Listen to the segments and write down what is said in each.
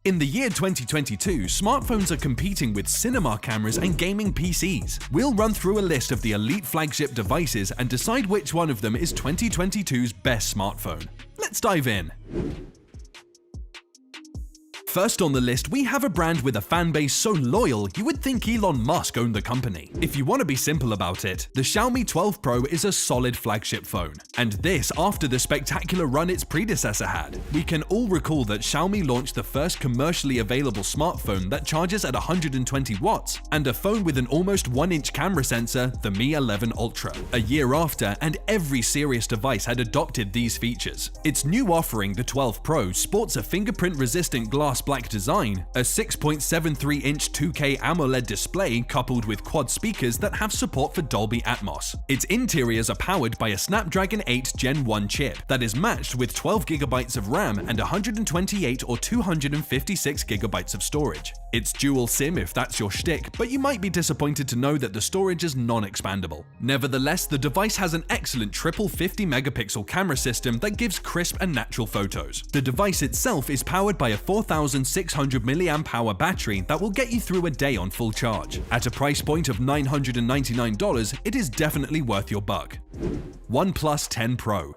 In the year 2022, smartphones are competing with cinema cameras and gaming PCs. We'll run through a list of the elite flagship devices and decide which one of them is 2022's best smartphone. Let's dive in. First on the list, we have a brand with a fan base so loyal you would think Elon Musk owned the company. If you want to be simple about it, the Xiaomi 12 Pro is a solid flagship phone. And this after the spectacular run its predecessor had. We can all recall that Xiaomi launched the first commercially available smartphone that charges at 120 watts, and a phone with an almost 1-inch camera sensor, the Mi 11 Ultra, a year after, and every serious device had adopted these features. Its new offering, the 12 Pro, sports a fingerprint-resistant glass black design, a 6.73-inch 2K AMOLED display coupled with quad speakers that have support for Dolby Atmos. Its interiors are powered by a Snapdragon 8 Gen 1 chip that is matched with 12GB of RAM and 128 or 256GB of storage. It's dual SIM if that's your shtick, but you might be disappointed to know that the storage is non-expandable. Nevertheless, the device has an excellent triple 50-megapixel camera system that gives crisp and natural photos. The device itself is powered by a 4,600 mAh battery that will get you through a day on full charge. At a price point of $999, it is definitely worth your buck. OnePlus 10 Pro.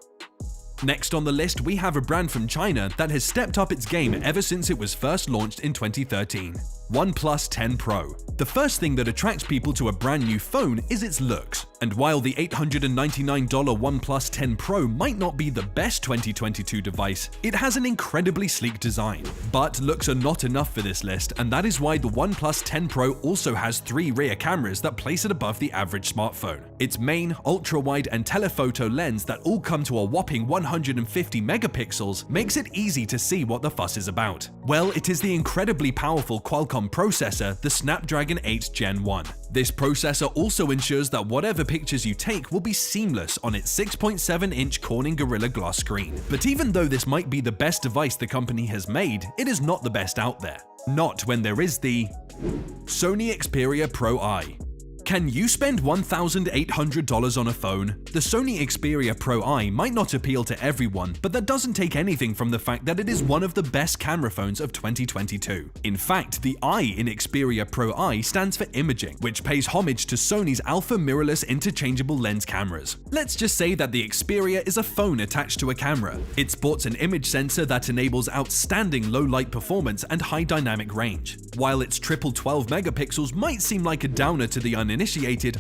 Next on the list, we have a brand from China that has stepped up its game ever since it was first launched in 2013. OnePlus 10 Pro. The first thing that attracts people to a brand new phone is its looks. And while the $899 OnePlus 10 Pro might not be the best 2022 device, it has an incredibly sleek design. But looks are not enough for this list, and that is why the OnePlus 10 Pro also has 3 rear cameras that place it above the average smartphone. Its main, ultra-wide, and telephoto lens that all come to a whopping 150 megapixels makes it easy to see what the fuss is about. Well, it is the incredibly powerful Qualcomm processor, the Snapdragon 8 Gen 1. This processor also ensures that whatever pictures you take will be seamless on its 6.7-inch Corning Gorilla Glass screen. But even though this might be the best device the company has made, it is not the best out there. Not when there is the Sony Xperia Pro I. Can you spend $1,800 on a phone? The Sony Xperia Pro I might not appeal to everyone, but that doesn't take anything from the fact that it is one of the best camera phones of 2022. In fact, the I in Xperia Pro I stands for imaging, which pays homage to Sony's alpha mirrorless interchangeable lens cameras. Let's just say that the Xperia is a phone attached to a camera. It sports an image sensor that enables outstanding low light performance and high dynamic range. While its triple 12 megapixels might seem like a downer to the uninitiated,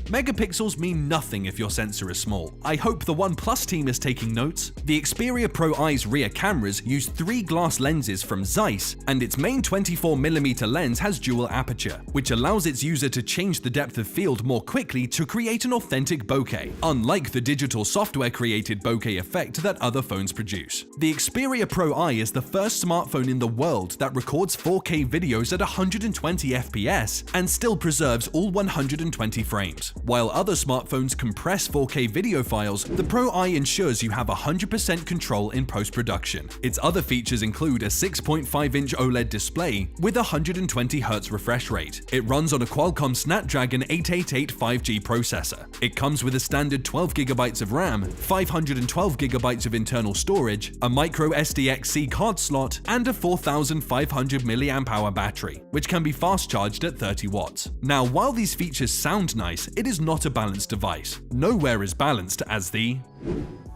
megapixels mean nothing if your sensor is small. I hope the OnePlus team is taking notes. The Xperia Pro I's rear cameras use 3 glass lenses from Zeiss, and its main 24mm lens has dual aperture, which allows its user to change the depth of field more quickly to create an authentic bokeh, unlike the digital software-created bokeh effect that other phones produce. The Xperia Pro I is the first smartphone in the world that records 4K videos at 120 FPS and still preserves all 120 frames. While other smartphones compress 4K video files, the Pro I ensures you have 100% control in post-production. Its other features include a 6.5-inch OLED display with 120Hz refresh rate. It runs on a Qualcomm Snapdragon 888 5G processor. It comes with a standard 12GB of RAM, 512GB of internal storage, a micro SDXC card slot, and a 4,500 mAh battery, which can be fast charged at 30 watts. Now, while these features sound nice, it is not a balanced device. Nowhere is balanced as the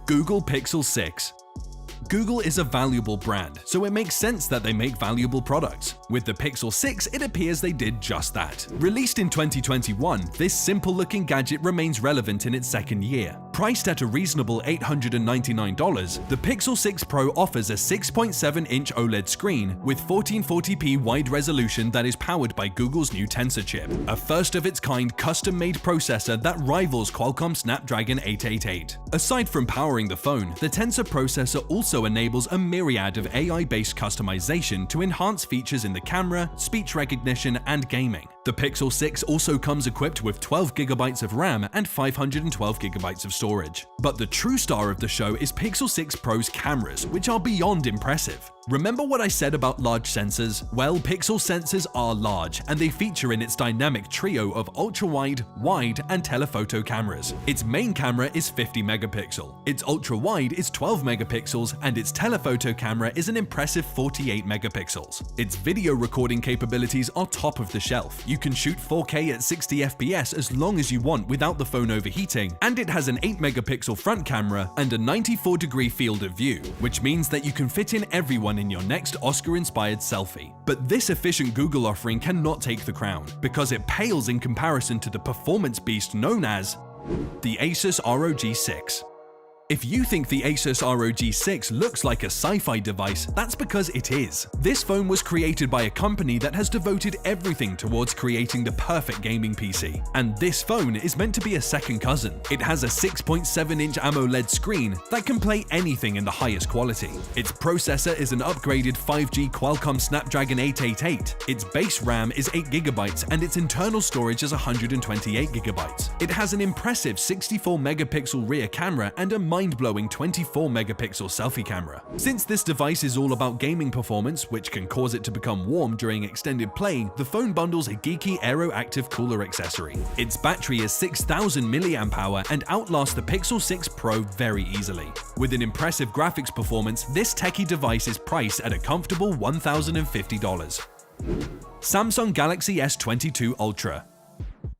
Google Pixel 6. Google is a valuable brand, so it makes sense that they make valuable products. With the Pixel 6, it appears they did just that. Released in 2021, this simple-looking gadget remains relevant in its second year. Priced at a reasonable $899, the Pixel 6 Pro offers a 6.7-inch OLED screen with 1440p wide resolution that is powered by Google's new Tensor chip, a first-of-its-kind custom-made processor that rivals Qualcomm Snapdragon 888. Aside from powering the phone, the Tensor processor also enables a myriad of AI-based customization to enhance features in the camera, speech recognition, and gaming. The Pixel 6 also comes equipped with 12GB of RAM and 512GB of storage. But the true star of the show is Pixel 6 Pro's cameras, which are beyond impressive. Remember what I said about large sensors? Well, Pixel sensors are large, and they feature in its dynamic trio of ultra-wide, wide, and telephoto cameras. Its main camera is 50 megapixel, its ultra-wide is 12 megapixels, and its telephoto camera is an impressive 48 megapixels. Its video recording capabilities are top of the shelf. You can shoot 4K at 60 FPS as long as you want without the phone overheating, and it has an 8 megapixel front camera and a 94-degree field of view, which means that you can fit in everyone in your next Oscar-inspired selfie. But this efficient Google offering cannot take the crown, because it pales in comparison to the performance beast known as the Asus ROG 6. If you think the Asus ROG 6 looks like a sci-fi device, that's because it is. This phone was created by a company that has devoted everything towards creating the perfect gaming PC. And this phone is meant to be a second cousin. It has a 6.7-inch AMOLED screen that can play anything in the highest quality. Its processor is an upgraded 5G Qualcomm Snapdragon 888. Its base RAM is 8GB and its internal storage is 128GB. It has an impressive 64-megapixel rear camera and a mind-blowing 24-megapixel selfie camera. Since this device is all about gaming performance, which can cause it to become warm during extended play, the phone bundles a geeky aero-active cooler accessory. Its battery is 6000 mAh and outlasts the Pixel 6 Pro very easily. With an impressive graphics performance, this techie device is priced at a comfortable $1,050. Samsung Galaxy S22 Ultra.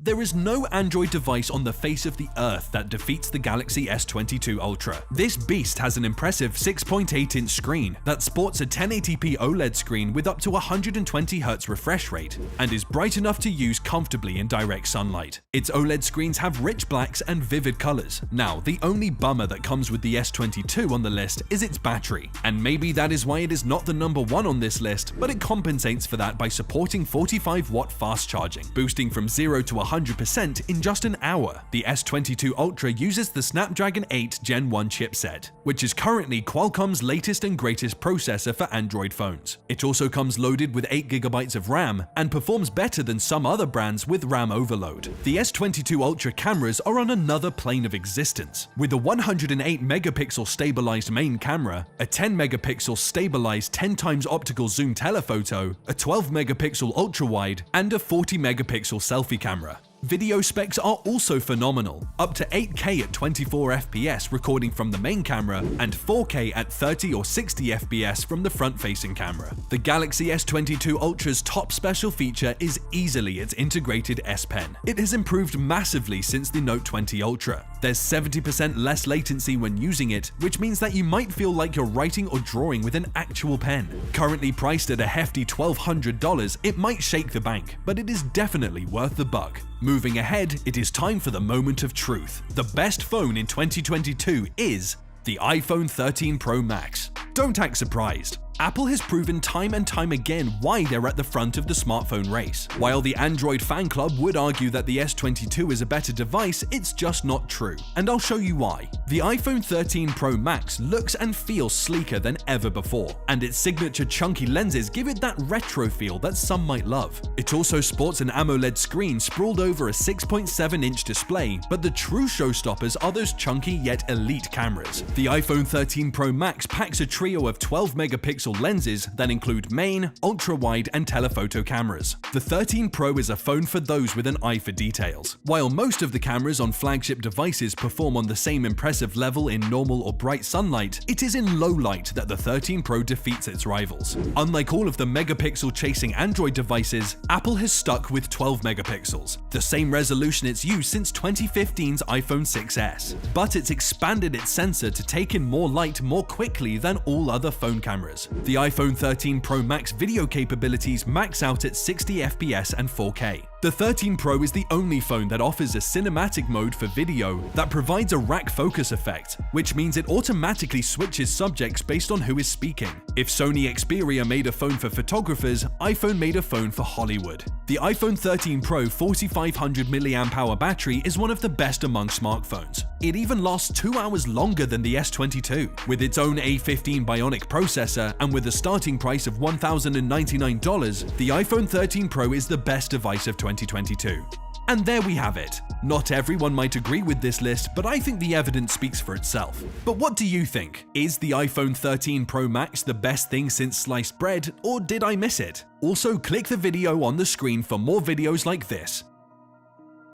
There is no Android device on the face of the earth that defeats the Galaxy S22 Ultra. This beast has an impressive 6.8-inch screen that sports a 1080p OLED screen with up to 120Hz refresh rate and is bright enough to use comfortably in direct sunlight. Its OLED screens have rich blacks and vivid colors. Now, the only bummer that comes with the S22 on the list is its battery, and maybe that is why it is not the number one on this list, but it compensates for that by supporting 45-watt fast charging, boosting from 0 to 100% in just an hour. The S22 Ultra uses the Snapdragon 8 Gen 1 chipset, which is currently Qualcomm's latest and greatest processor for Android phones. It also comes loaded with 8GB of RAM and performs better than some other brands with RAM overload. The S22 Ultra cameras are on another plane of existence, with a 108-megapixel stabilized main camera, a 10-megapixel stabilized 10x optical zoom telephoto, a 12-megapixel ultra-wide, and a 40-megapixel selfie camera. Video specs are also phenomenal, up to 8K at 24 FPS recording from the main camera and 4K at 30 or 60 FPS from the front-facing camera. The Galaxy S22 Ultra's top special feature is easily its integrated S Pen. It has improved massively since the Note 20 Ultra. There's 70% less latency when using it, which means that you might feel like you're writing or drawing with an actual pen. Currently priced at a hefty $1,200, it might shake the bank, but it is definitely worth the buck. Moving ahead, it is time for the moment of truth. The best phone in 2022 is the iPhone 13 Pro Max. Don't act surprised. Apple has proven time and time again why they're at the front of the smartphone race. While the Android fan club would argue that the S22 is a better device, it's just not true. And I'll show you why. The iPhone 13 Pro Max looks and feels sleeker than ever before, and its signature chunky lenses give it that retro feel that some might love. It also sports an AMOLED screen sprawled over a 6.7-inch display, but the true showstoppers are those chunky yet elite cameras. The iPhone 13 Pro Max packs a trio of 12-megapixel lenses that include main, ultra-wide, and telephoto cameras. The 13 Pro is a phone for those with an eye for details. While most of the cameras on flagship devices perform on the same impressive level in normal or bright sunlight, it is in low light that the 13 Pro defeats its rivals. Unlike all of the megapixel-chasing Android devices, Apple has stuck with 12 megapixels, the same resolution it's used since 2015's iPhone 6s. But it's expanded its sensor to take in more light more quickly than all other phone cameras. The iPhone 13 Pro Max video capabilities max out at 60 FPS and 4K. The 13 Pro is the only phone that offers a cinematic mode for video that provides a rack focus effect, which means it automatically switches subjects based on who is speaking. If Sony Xperia made a phone for photographers, iPhone made a phone for Hollywood. The iPhone 13 Pro 4500 mAh battery is one of the best among smartphones. It even lasts 2 hours longer than the S22. With its own A15 Bionic processor and with a starting price of $1,099, the iPhone 13 Pro is the best device of 2022. And there we have it. Not everyone might agree with this list, but I think the evidence speaks for itself. But what do you think? Is the iPhone 13 Pro Max the best thing since sliced bread, or did I miss it? Also, click the video on the screen for more videos like this.